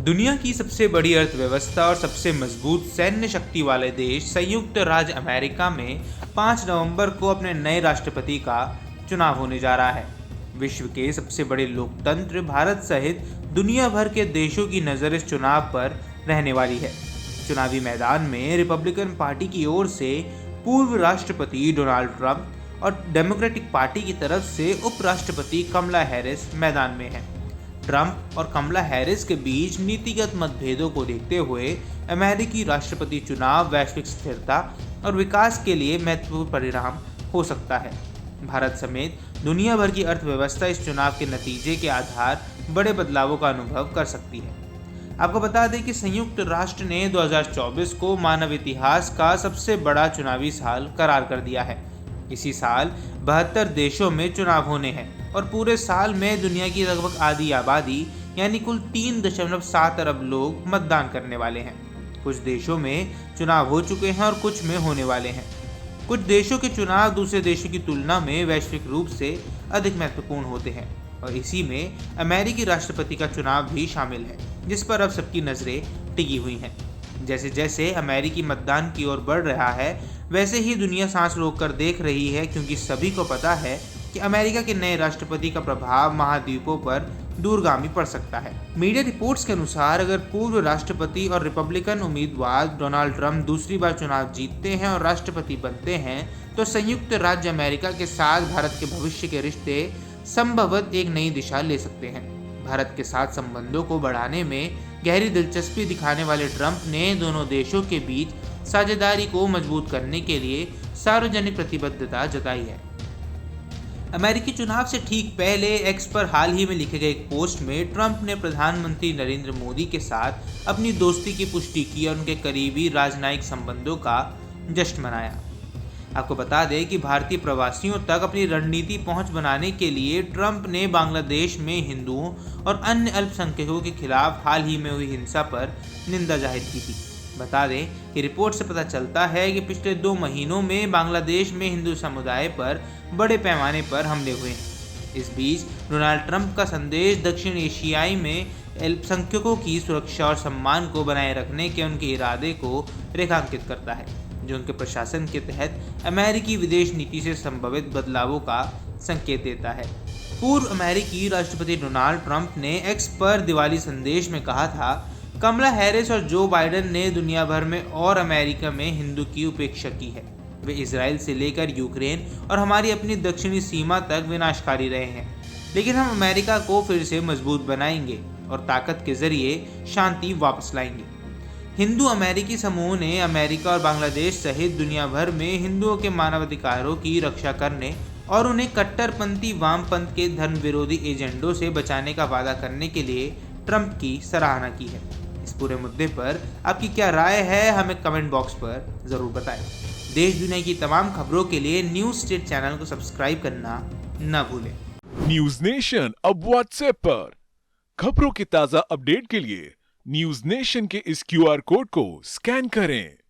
दुनिया की सबसे बड़ी अर्थव्यवस्था और सबसे मजबूत सैन्य शक्ति वाले देश संयुक्त राज्य अमेरिका में 5 नवंबर को अपने नए राष्ट्रपति का चुनाव होने जा रहा है। विश्व के सबसे बड़े लोकतंत्र भारत सहित दुनिया भर के देशों की नज़र इस चुनाव पर रहने वाली है। चुनावी मैदान में रिपब्लिकन पार्टी की ओर से पूर्व राष्ट्रपति डोनाल्ड ट्रंप और डेमोक्रेटिक पार्टी की तरफ से उपराष्ट्रपति कमला हैरिस मैदान में हैं। ट्रंप और कमला हैरिस के बीच नीतिगत मतभेदों को देखते हुए अमेरिकी राष्ट्रपति चुनाव वैश्विक स्थिरता और विकास के लिए महत्वपूर्ण परिणाम हो सकता है। भारत समेत दुनिया भर की अर्थव्यवस्था इस चुनाव के नतीजे के आधार बड़े बदलावों का अनुभव कर सकती है। आपको बता दें कि संयुक्त राष्ट्र ने 2024 को मानव इतिहास का सबसे बड़ा चुनावी साल करार कर दिया है। इसी साल 72 देशों में चुनाव होने हैं और पूरे साल में दुनिया की लगभग आधी आबादी यानी कुल 3.7 अरब लोग मतदान करने वाले हैं। कुछ देशों में चुनाव हो चुके हैं और कुछ में होने वाले हैं। कुछ देशों के चुनाव दूसरे देशों की तुलना में वैश्विक रूप से अधिक महत्वपूर्ण होते हैं और इसी में अमेरिकी राष्ट्रपति का चुनाव भी शामिल है, जिस पर अब सबकी नज़रें टिकी हुई हैं। जैसे जैसे अमेरिकी मतदान की ओर बढ़ रहा है, वैसे ही दुनिया सांस रोककर देख रही है, क्योंकि सभी को पता है कि अमेरिका के नए राष्ट्रपति का प्रभाव महाद्वीपों पर दूरगामी पड़ सकता है। मीडिया रिपोर्ट्स के अनुसार अगर पूर्व राष्ट्रपति और रिपब्लिकन उम्मीदवार डोनाल्ड ट्रंप दूसरी बार चुनाव जीतते हैं और राष्ट्रपति बनते हैं, तो संयुक्त राज्य अमेरिका के साथ भारत के भविष्य के रिश्ते संभवतः एक नई दिशा ले सकते हैं। भारत के साथ संबंधों को बढ़ाने में गहरी दिलचस्पी दिखाने वाले ट्रंप ने दोनों देशों के बीच साझेदारी को मजबूत करने के लिए सार्वजनिक प्रतिबद्धता जताई है। अमेरिकी चुनाव से ठीक पहले एक्स पर हाल ही में लिखे गए एक पोस्ट में ट्रंप ने प्रधानमंत्री नरेंद्र मोदी के साथ अपनी दोस्ती की पुष्टि की और उनके करीबी राजनयिक संबंधों का जश्न मनाया। आपको बता दें कि भारतीय प्रवासियों तक अपनी रणनीति पहुंच बनाने के लिए ट्रंप ने बांग्लादेश में हिंदुओं और अन्य अल्पसंख्यकों के खिलाफ हाल ही में हुई हिंसा पर निंदा जाहिर की थी। बता दें कि रिपोर्ट से पता चलता है कि पिछले 2 महीनों में बांग्लादेश में हिंदू समुदाय पर बड़े पैमाने पर हमले हुए हैं। इस बीच डोनाल्ड ट्रंप का संदेश दक्षिण एशियाई में अल्पसंख्यकों की सुरक्षा और सम्मान को बनाए रखने के उनके इरादे को रेखांकित करता है, जो उनके प्रशासन के तहत अमेरिकी विदेश नीति से संभावित बदलावों का संकेत देता है। पूर्व अमेरिकी राष्ट्रपति डोनाल्ड ट्रंप ने एक्स पर दिवाली संदेश में कहा था, कमला हैरिस और जो बाइडेन ने दुनिया भर में और अमेरिका में हिंदू की उपेक्षा की है। वे इजराइल से लेकर यूक्रेन और हमारी अपनी दक्षिणी सीमा तक विनाशकारी रहे हैं, लेकिन हम अमेरिका को फिर से मजबूत बनाएंगे और ताकत के जरिए शांति वापस लाएंगे। हिंदू अमेरिकी समूह ने अमेरिका और बांग्लादेश सहित दुनिया भर में हिंदुओं के मानवाधिकारों की रक्षा करने और उन्हें कट्टरपंथी वामपंथ के धर्म विरोधी एजेंडों से बचाने का वादा करने के लिए ट्रंप की सराहना की है। इस पूरे मुद्दे पर आपकी क्या राय है, हमें कमेंट बॉक्स पर ज़रूर बताएं। देश दुनिया की तमाम खबरों के लिए न्यूज़ स्टेट चैनल को सब्सक्राइब करना न भूलें। न्यूज नेशन अब व्हाट्सएप पर खबरों के ताजा अपडेट के लिए न्यूज नेशन के इस क्यूआर कोड को स्कैन करें।